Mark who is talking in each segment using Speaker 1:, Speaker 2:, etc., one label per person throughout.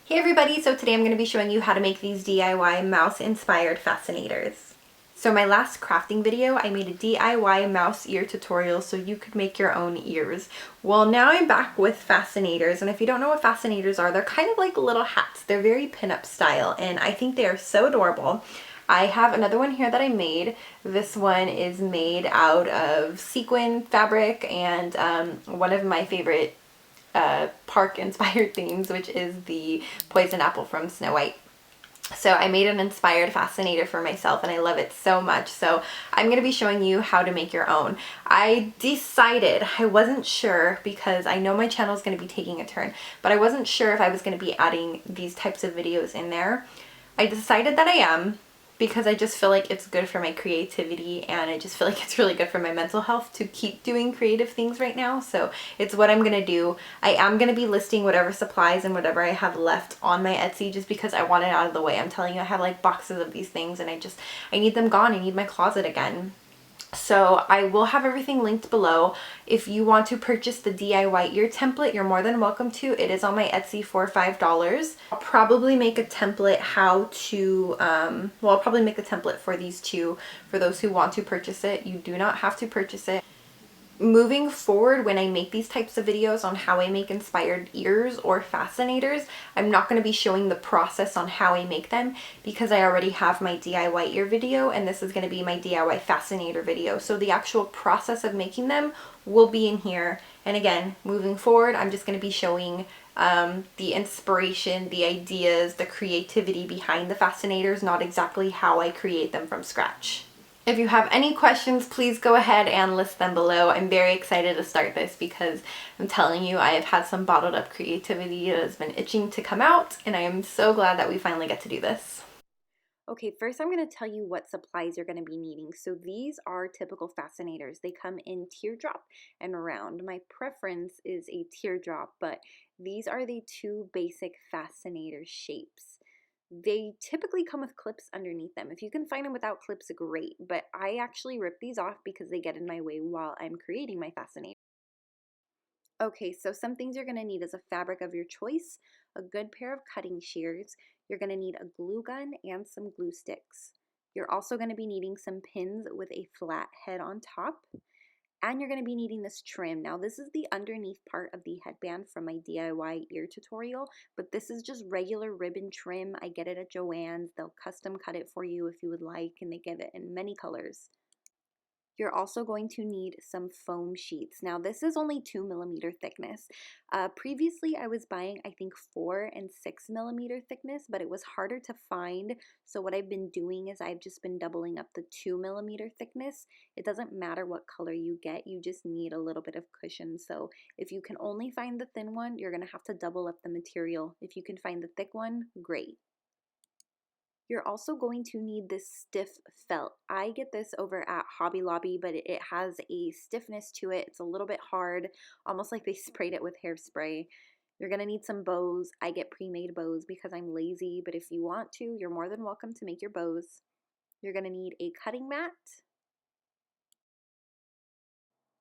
Speaker 1: Hey everybody, so today I'm going to be showing you how to make these DIY mouse inspired fascinators. So my last crafting video, I made a DIY mouse ear tutorial so you could make your own ears. Well, now I'm back with fascinators, and if you don't know what fascinators are, they're kind of like little hats. They're very pinup style, and I think they are so adorable. I have another one here that I made. This one is made out of sequin fabric and one of my favorite park inspired themes, which is the poison apple from Snow White. So I made an inspired fascinator for myself and I love it so much. So I'm going to be showing you how to make your own. I decided, I wasn't sure because I know my channel is going to be taking a turn, but I wasn't sure if I was going to be adding these types of videos in there. I decided that I am, because I just feel like it's good for my creativity and I just feel like it's really good for my mental health to keep doing creative things right now. So it's what I'm gonna do. I am gonna be listing whatever supplies and whatever I have left on my Etsy just because I want it out of the way. I'm telling you, I have like boxes of these things and I need them gone. I need my closet again. So I will have everything linked below. If you want to purchase the DIY ear template, you're more than welcome to. It is on my Etsy for $5. I'll probably make a template I'll probably make a template for these two for those who want to purchase it. You do not have to purchase it. Moving forward, when I make these types of videos on how I make inspired ears or fascinators, I'm not going to be showing the process on how I make them because I already have my DIY ear video and this is going to be my DIY fascinator video. So the actual process of making them will be in here. And again, moving forward, I'm just going to be showing the inspiration, the ideas, the creativity behind the fascinators, not exactly how I create them from scratch. If you have any questions, please go ahead and list them below. I'm very excited to start this because I'm telling you, I have had some bottled up creativity that has been itching to come out, and I am so glad that we finally get to do this. Okay, first I'm going to tell you what supplies you're going to be needing. So these are typical fascinators. They come in teardrop and round. My preference is a teardrop, but these are the two basic fascinator shapes. They typically come with clips underneath them. If you can find them without clips, great, but I actually rip these off because they get in my way while I'm creating my fascinator. Okay, so some things you're going to need is a fabric of your choice, a good pair of cutting shears, you're going to need a glue gun and some glue sticks. You're also going to be needing some pins with a flat head on top. And you're going to be needing this trim. Now this is the underneath part of the headband from my DIY ear tutorial, but this is just regular ribbon trim. I get it at Joanns. They'll custom cut it for you if you would like, and they give it in many colors. You're also going to need some foam sheets. Now this is only 2mm thickness. Previously I was buying I think 4 and 6mm thickness, but it was harder to find. So what I've been doing is I've just been doubling up the 2mm thickness. It doesn't matter what color you get, you just need a little bit of cushion. So if you can only find the thin one, you're gonna have to double up the material. If you can find the thick one, great. You're also going to need this stiff felt. I get this over at Hobby Lobby, but it has a stiffness to it. It's a little bit hard, almost like they sprayed it with hairspray. You're going to need some bows. I get pre-made bows because I'm lazy, but if you want to, you're more than welcome to make your bows. You're going to need a cutting mat.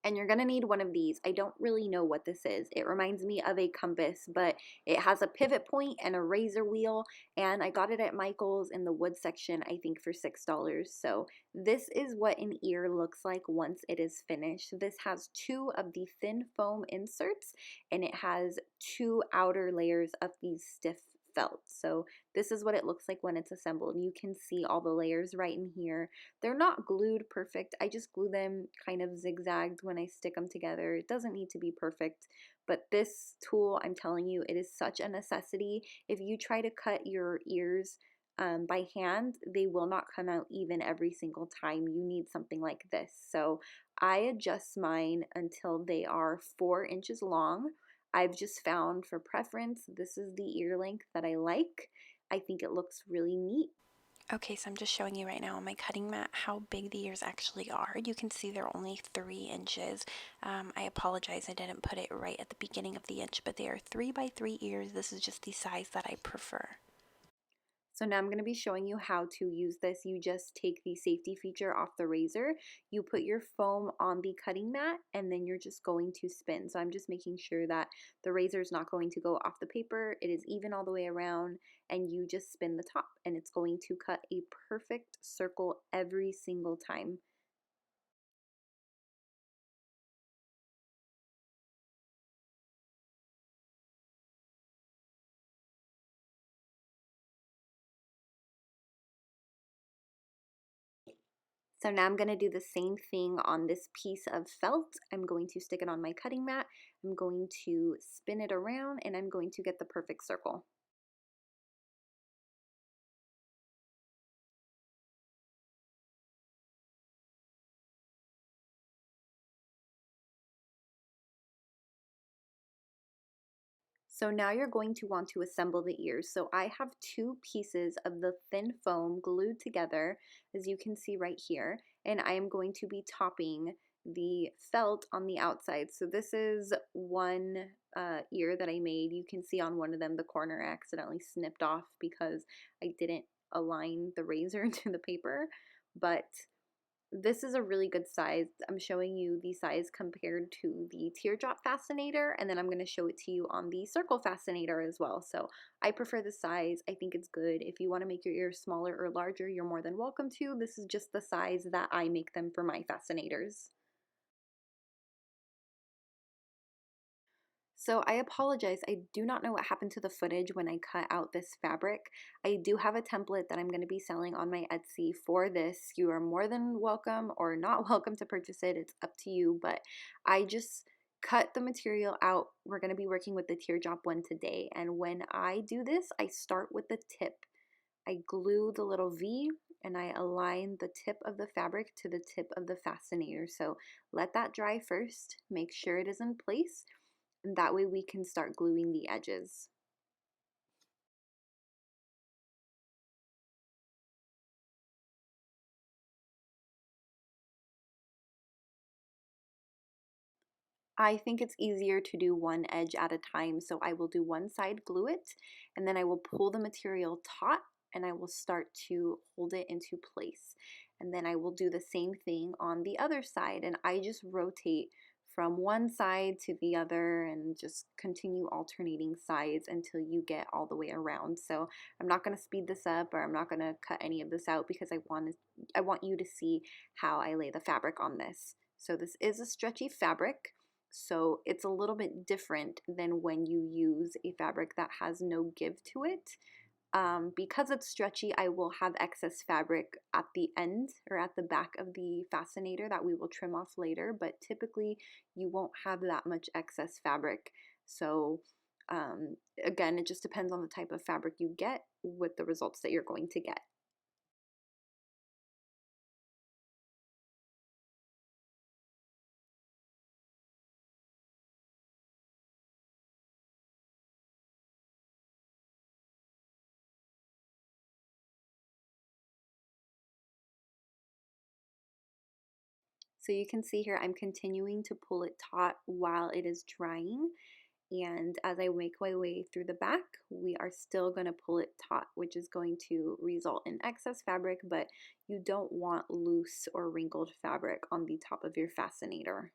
Speaker 1: And you're going to need one of these. I don't really know what this is. It reminds me of a compass, but it has a pivot point and a razor wheel, and I got it at Michael's in the wood section, I think for $6. So this is what an ear looks like once it is finished. This has 2 of the thin foam inserts, and it has 2 outer layers of these stiff felt. So this is what it looks like when it's assembled. You can see all the layers right in here. They're not glued perfect. I just glue them kind of zigzagged when I stick them together. It doesn't need to be perfect, but this tool, I'm telling you, it is such a necessity. If you try to cut your ears by hand, they will not come out even every single time. You need something like this. So I adjust mine until they are 4 inches long. I've just found for preference, this is the ear length that I like. I think it looks really neat.
Speaker 2: Okay, so I'm just showing you right now on my cutting mat how big the ears actually are. You can see they're only 3 inches. I apologize, I didn't put it right at the beginning of the inch, but they are 3 by 3 ears. This is just the size that I prefer.
Speaker 1: So now I'm going to be showing you how to use this. You just take the safety feature off the razor, you put your foam on the cutting mat, and then you're just going to spin. So I'm just making sure that the razor is not going to go off the paper. It is even all the way around, and you just spin the top, and it's going to cut a perfect circle every single time. So now I'm going to do the same thing on this piece of felt. I'm going to stick it on my cutting mat. I'm going to spin it around, and I'm going to get the perfect circle. So now you're going to want to assemble the ears. So I have two pieces of the thin foam glued together, as you can see right here, and I am going to be topping the felt on the outside. So this is one ear that I made. You can see on one of them the corner I accidentally snipped off because I didn't align the razor to the paper, but this is a really good size. I'm showing you the size compared to the teardrop fascinator, and then I'm going to show it to you on the circle fascinator as well. So I prefer the size. I think it's good. If you want to make your ears smaller or larger, you're more than welcome to. This is just the size that I make them for my fascinators. So I apologize, I do not know what happened to the footage when I cut out this fabric. I do have a template that I'm going to be selling on my Etsy for this. You are more than welcome or not welcome to purchase it. It's up to you, but I just cut the material out. We're going to be working with the teardrop one today, and when I do this, I start with the tip. I glue the little V and I align the tip of the fabric to the tip of the fascinator. So let that dry first, make sure it is in place, and that way we can start gluing the edges. I think it's easier to do one edge at a time, so I will do one side, glue it, and then I will pull the material taut and I will start to hold it into place. And then I will do the same thing on the other side, and I just rotate from one side to the other and just continue alternating sides until you get all the way around. So I'm not going to speed this up, or I'm not going to cut any of this out because I want you to see how I lay the fabric on this. So this is a stretchy fabric. So it's a little bit different than when you use a fabric that has no give to it. Because it's stretchy, I will have excess fabric at the end or at the back of the fascinator that we will trim off later, but typically you won't have that much excess fabric. So again, it just depends on the type of fabric you get with the results that you're going to get. So you can see here I'm continuing to pull it taut while it is drying. And as I make my way through the back, we are still going to pull it taut, which is going to result in excess fabric, but you don't want loose or wrinkled fabric on the top of your fascinator.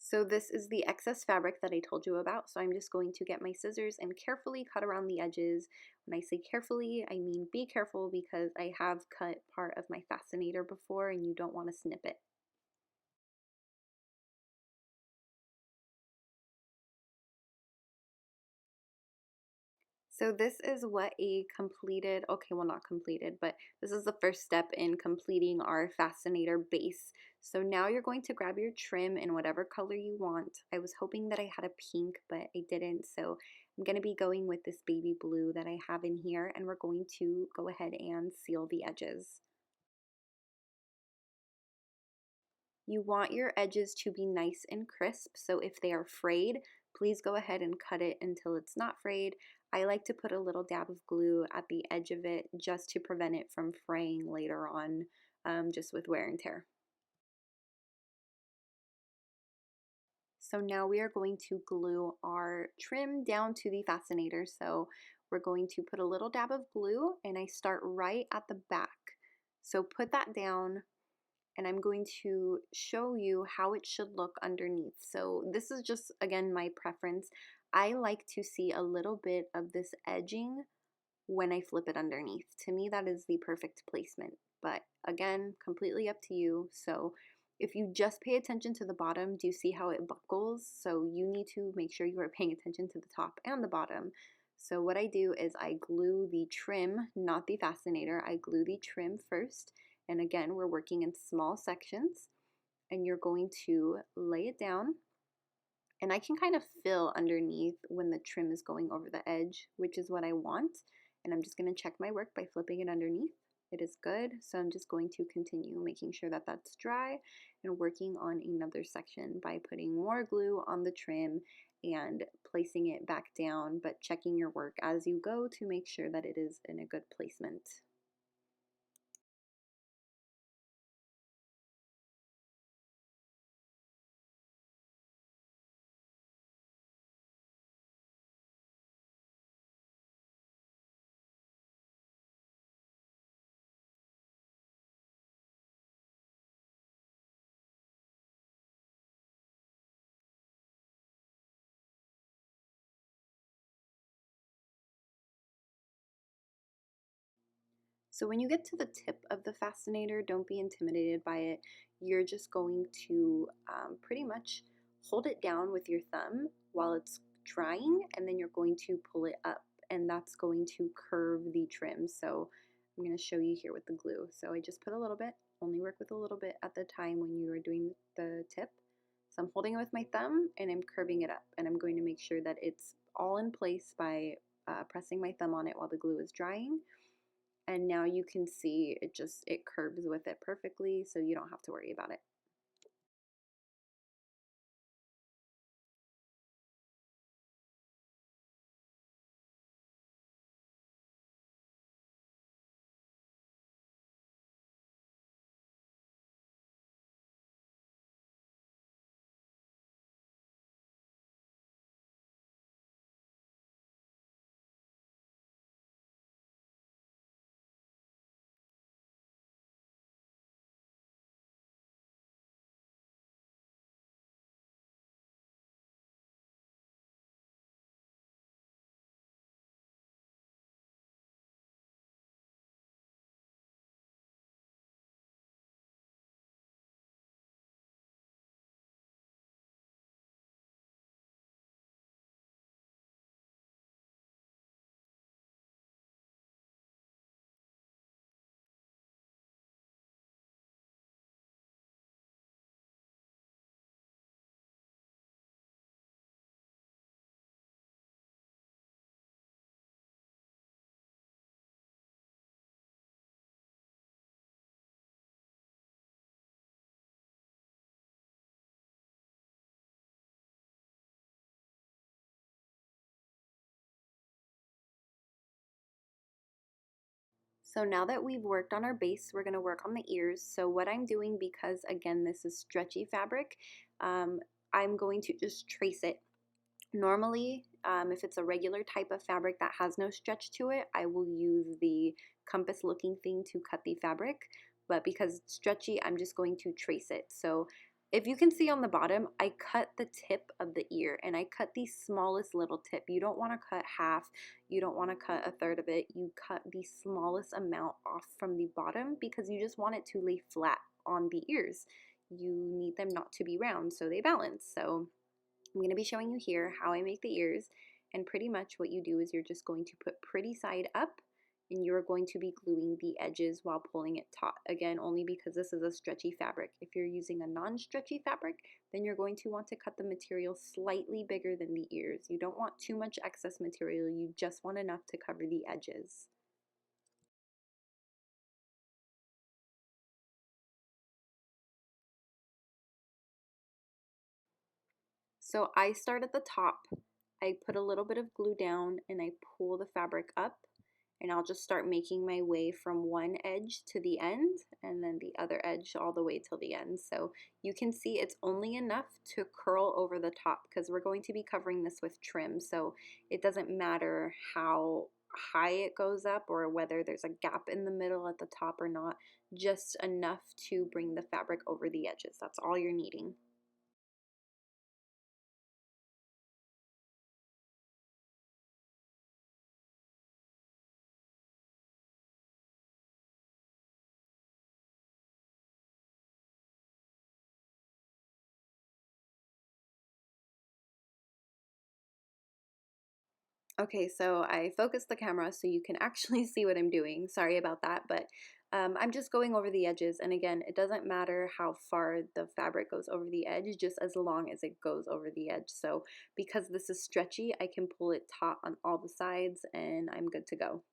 Speaker 1: So this is the excess fabric that I told you about. So I'm just going to get my scissors and carefully cut around the edges. When I say carefully, I mean be careful because I have cut part of my fascinator before and you don't want to snip it. So this is what a completed, okay, well not completed, but this is the first step in completing our fascinator base. So now you're going to grab your trim in whatever color you want. I was hoping that I had a pink, but I didn't. So I'm going to be going with this baby blue that I have in here, and we're going to go ahead and seal the edges. You want your edges to be nice and crisp, so if they are frayed, please go ahead and cut it until it's not frayed. I like to put a little dab of glue at the edge of it just to prevent it from fraying later on, just with wear and tear. So now we are going to glue our trim down to the fascinator. So we're going to put a little dab of glue and I start right at the back. So put that down, and I'm going to show you how it should look underneath. So this is just, again, my preference. I like to see a little bit of this edging when I flip it underneath. To me, that is the perfect placement. But again, completely up to you. So if you just pay attention to the bottom, do you see how it buckles? So you need to make sure you are paying attention to the top and the bottom. So what I do is I glue the trim, not the fascinator. I glue the trim first. And again, we're working in small sections. And you're going to lay it down, and I can kind of feel underneath when the trim is going over the edge, which is what I want. And I'm just going to check my work by flipping it underneath. It is good, so I'm just going to continue making sure that that's dry and working on another section by putting more glue on the trim and placing it back down, but checking your work as you go to make sure that it is in a good placement. So when you get to the tip of the fascinator, don't be intimidated by it. You're just going to pretty much hold it down with your thumb while it's drying, and then you're going to pull it up, and that's going to curve the trim. So I'm going to show you here with the glue. So I just put a little bit, only work with a little bit at the time when you are doing the tip. So I'm holding it with my thumb and I'm curving it up, and I'm going to make sure that it's all in place by pressing my thumb on it while the glue is drying. And now you can see it curves with it perfectly, so you don't have to worry about it. So now that we've worked on our base, we're going to work on the ears. So what I'm doing, because again, this is stretchy fabric, I'm going to just trace it. Normally, if it's a regular type of fabric that has no stretch to it, I will use the compass looking thing to cut the fabric. But because it's stretchy, I'm just going to trace it. So
Speaker 3: If you can see on the bottom, I cut the tip of the ear and I cut the smallest little tip. You don't want to cut half, you don't want to cut a third of it. You cut the smallest amount off from the bottom because you just want it to lay flat on the ears. You need them not to be round so they balance. So I'm going to be showing you here how I make the ears, and pretty much what you do is you're just going to put pretty side up and you're going to be gluing the edges while pulling it taut. Again, only because this is a stretchy fabric. If you're using a non-stretchy fabric, then you're going to want to cut the material slightly bigger than the ears. You don't want too much excess material, you just want enough to cover the edges. So I start at the top, I put a little bit of glue down and I pull the fabric up, and I'll just start making my way from one edge to the end and then the other edge all the way till the end. So you can see it's only enough to curl over the top because we're going to be covering this with trim. So it doesn't matter how high it goes up or whether there's a gap in the middle at the top or not, just enough to bring the fabric over the edges. That's all you're needing. Okay, so I focused the camera so you can actually see what I'm doing. Sorry about that, but I'm just going over the edges. And again, it doesn't matter how far the fabric goes over the edge, just as long as it goes over the edge. So because this is stretchy, I can pull it taut on all the sides and I'm good to go.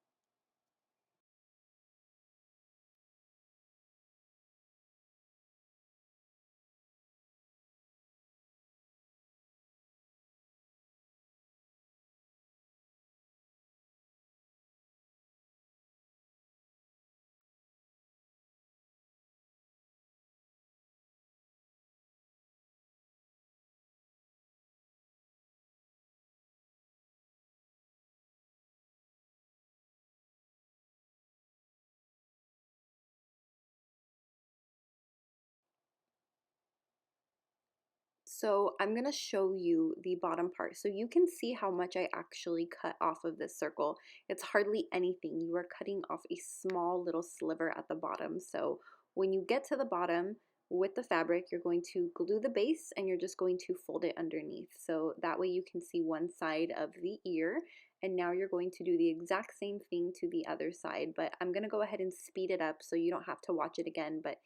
Speaker 3: So I'm going to show you the bottom part so you can see how much I actually cut off of this circle. It's hardly anything. You are cutting off a small little sliver at the bottom. So when you get to the bottom with the fabric, you're going to glue the base and you're just going to fold it underneath. So that way you can see one side of the ear. And now you're going to do the exact same thing to the other side, but I'm going to go ahead and speed it up so you don't have to watch it again. But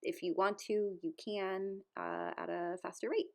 Speaker 3: if you want to, you can at a faster rate.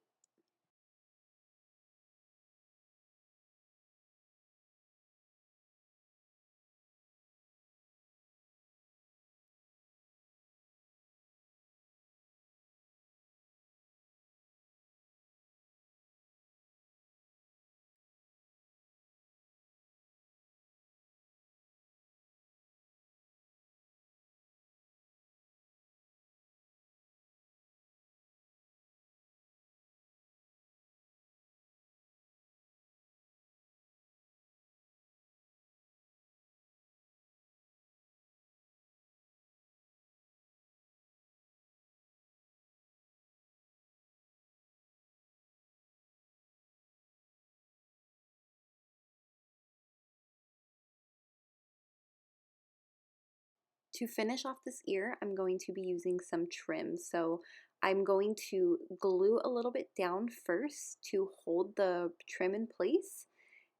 Speaker 3: To finish off this ear, I'm going to be using some trim. So I'm going to glue a little bit down first to hold the trim in place.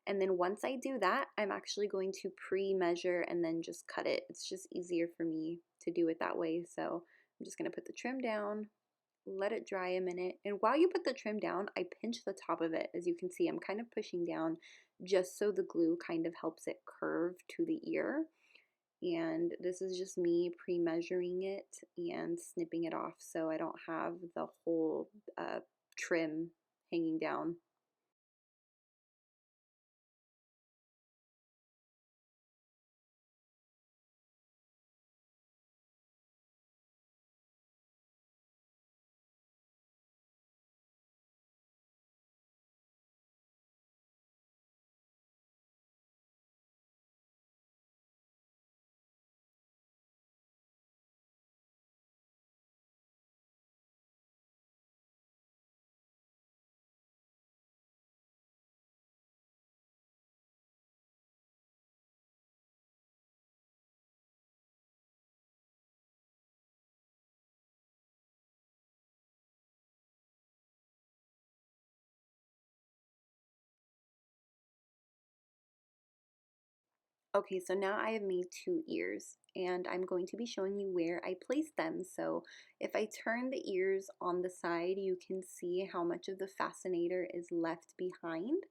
Speaker 3: And then once I do that, I'm actually going to pre-measure and then just cut it. It's just easier for me to do it that way. So I'm just gonna put the trim down, let it dry a minute. And while you put the trim down, I pinch the top of it. As you can see, I'm kind of pushing down just so the glue kind of helps it curve to the ear. And this is just me pre-measuring it and snipping it off so I don't have the whole trim hanging down. Okay, so now I have made 2 ears and I'm going to be showing you where I placed them. So if I turn the ears on the side, you can see how much of the fascinator is left behind.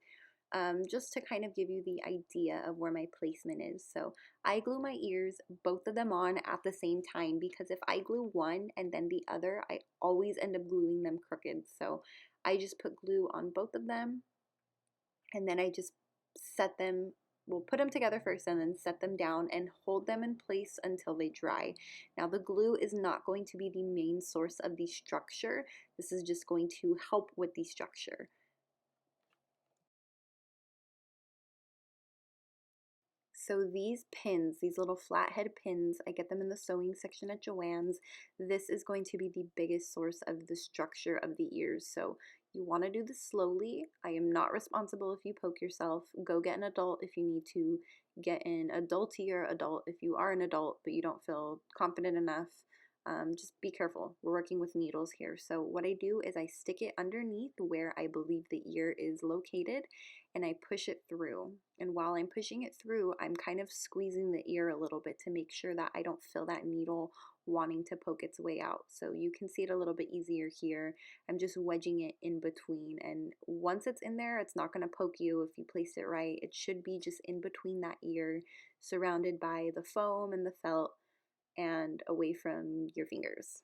Speaker 3: Just to kind of give you the idea of where my placement is. So I glue my ears, both of them on at the same time, because if I glue one and then the other, I always end up gluing them crooked. So I just put glue on both of them and then I just set them, we'll put them together first and then set them down and hold them in place until they dry. Now the glue is not going to be the main source of the structure. This is just going to help with the structure. So these pins, these little flathead pins, I get them in the sewing section at Joann's. This is going to be the biggest source of the structure of the ears. So you want to do this slowly. I am not responsible if you poke yourself. Go get an adult if you need to. Get an adultier adult if you are an adult but you don't feel confident enough. Just be careful. We're working with needles here. So what I do is I stick it underneath where I believe the ear is located and I push it through. And while I'm pushing it through, I'm kind of squeezing the ear a little bit to make sure that I don't feel that needle wanting to poke its way out. So you can see it a little bit easier here. I'm just wedging it in between. And once it's in there, it's not going to poke you if you place it right. It should be just in between that ear, surrounded by the foam and the felt and away from your fingers.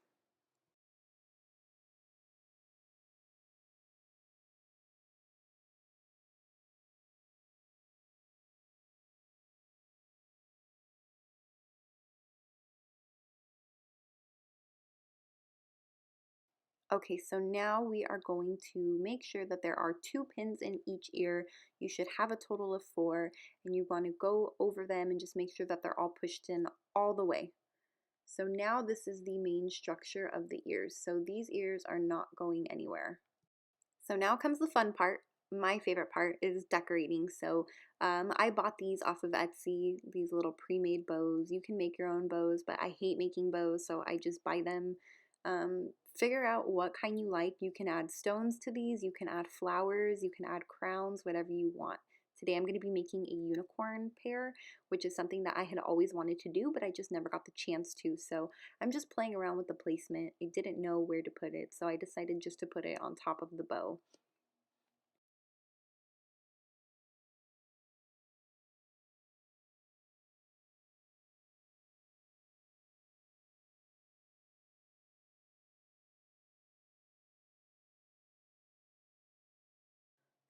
Speaker 3: Okay, so now we are going to make sure that there are 2 pins in each ear. You should have a total of 4, and you want to go over them and just make sure that they're all pushed in all the way. So now this is the main structure of the ears. So these ears are not going anywhere. So now comes the fun part. My favorite part is decorating. So I bought these off of Etsy, these little pre-made bows. You can make your own bows, but I hate making bows, so I just buy them. Figure out what kind you like. You can add stones to these, you can add flowers, you can add crowns, whatever you want. Today I'm going to be making a unicorn pair, which is something that I had always wanted to do, but I just never got the chance to. So I'm just playing around with the placement. I didn't know where to put it, so I decided just to put it on top of the bow.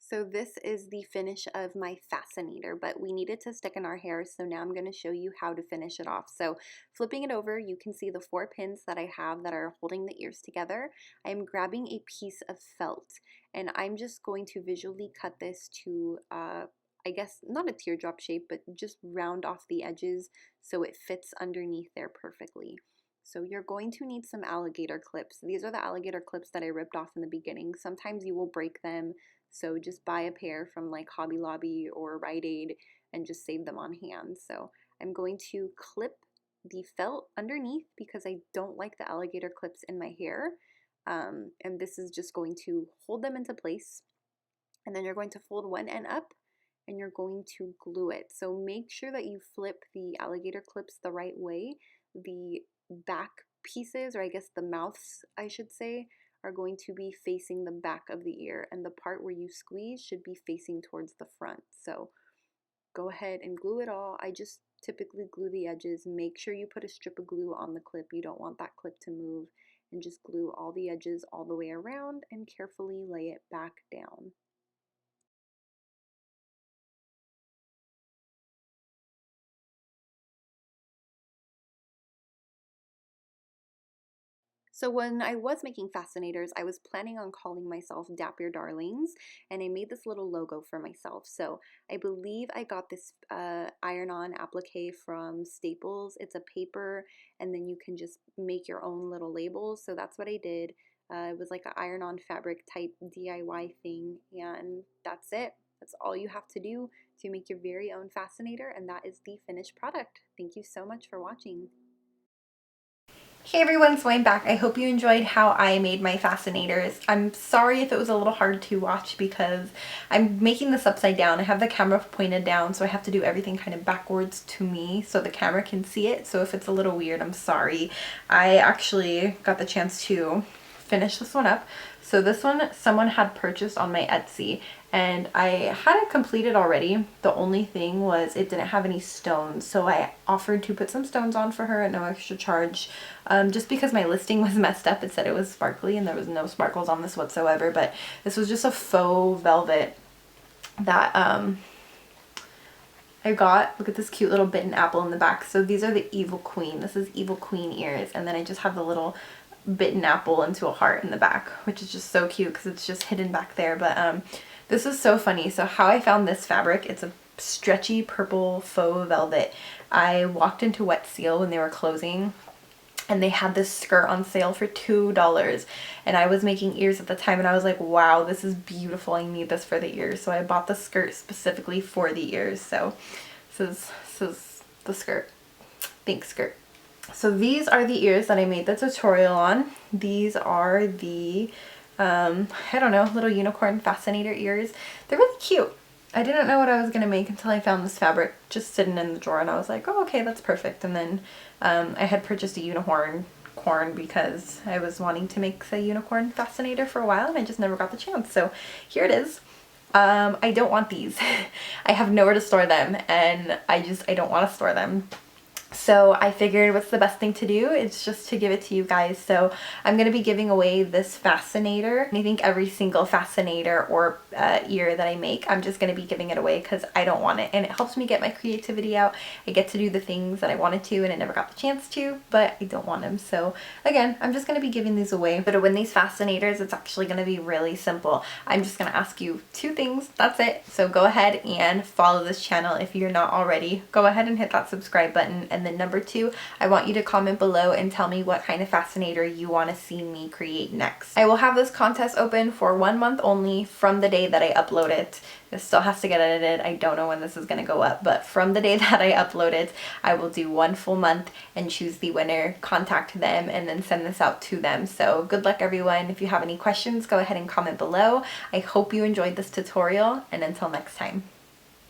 Speaker 3: So this is the finish of my fascinator, but we needed to stick in our hair, so now I'm going to show you how to finish it off. So flipping it over, you can see the 4 pins that I have that are holding the ears together. I'm grabbing a piece of felt, and I'm just going to visually cut this to, I guess, not a teardrop shape, but just round off the edges so it fits underneath there perfectly. So you're going to need some alligator clips. These are the alligator clips that I ripped off in the beginning. Sometimes you will break them, so just buy a pair from like Hobby Lobby or Rite Aid and just save them on hand. So I'm going to clip the felt underneath because I don't like the alligator clips in my hair. And this is just going to hold them into place. And then you're going to fold one end up and you're going to glue it. So make sure that you flip the alligator clips the right way. The back pieces, or I guess the mouths, I should say, are going to be facing the back of the ear, and the part where you squeeze should be facing towards the front. So go ahead and glue it all. I just typically glue the edges. Make sure you put a strip of glue on the clip. You don't want that clip to move, and just glue all the edges all the way around and carefully lay it back down. So when I was making fascinators, I was planning on calling myself Dap Your Darlings, and I made this little logo for myself. So I believe I got this iron-on applique from Staples. It's a paper, and then you can just make your own little labels. So that's what I did. It was like an iron-on fabric type DIY thing, and that's it. That's all you have to do to make your very own fascinator, and that is the finished product. Thank you so much for watching.
Speaker 1: Hey everyone, so I'm back. I hope you enjoyed how I made my fascinators. I'm sorry if it was a little hard to watch because I'm making this upside down. I have the camera pointed down, so I have to do everything kind of backwards to me so the camera can see it. So if it's a little weird, I'm sorry. I actually got the chance to finish this one up. So this one someone had purchased on my Etsy and I had it completed already. The only thing was it didn't have any stones, so I offered to put some stones on for her at no extra charge. Just because my listing was messed up, it said it was sparkly and there was no sparkles on this whatsoever, but this was just a faux velvet that I got. Look at this cute little bitten apple in the back. So these are the Evil Queen. This is Evil Queen ears, and then I just have the little bitten apple into a heart in the back, which is just so cute because it's just hidden back there. But this is so funny. So how I found this fabric, it's a stretchy purple faux velvet. I walked into Wet Seal when they were closing and they had this skirt on sale for $2 and I was making ears at the time and I was like, wow, this is beautiful. I need this for the ears. So I bought the skirt specifically for the ears. So this is the skirt. Thanks, skirt. So these are the ears that I made the tutorial on. These are the, I don't know, little unicorn fascinator ears. They're really cute. I didn't know what I was going to make until I found this fabric just sitting in the drawer and I was like, oh, okay, that's perfect. And then I had purchased a unicorn because I was wanting to make the unicorn fascinator for a while and I just never got the chance. So here it is. I don't want these. I have nowhere to store them and I don't want to store them. So I figured what's the best thing to do? It's just to give it to you guys. So I'm going to be giving away this fascinator. And I think every single fascinator or ear that I make, I'm just going to be giving it away because I don't want it. And it helps me get my creativity out. I get to do the things that I wanted to and I never got the chance to, but I don't want them. So again, I'm just going to be giving these away. But to win these fascinators, it's actually going to be really simple. I'm just going to ask you 2 things. That's it. So go ahead and follow this channel if you're not already. Go ahead and hit that subscribe button. And then number 2, I want you to comment below and tell me what kind of fascinator you want to see me create next. I will have this contest open for 1 month only from the day that I upload it. This still has to get edited. I don't know when this is going to go up, but from the day that I upload it, I will do 1 full month and choose the winner, contact them, and then send this out to them. So good luck everyone. If you have any questions, go ahead and comment below. I hope you enjoyed this tutorial, and until next time.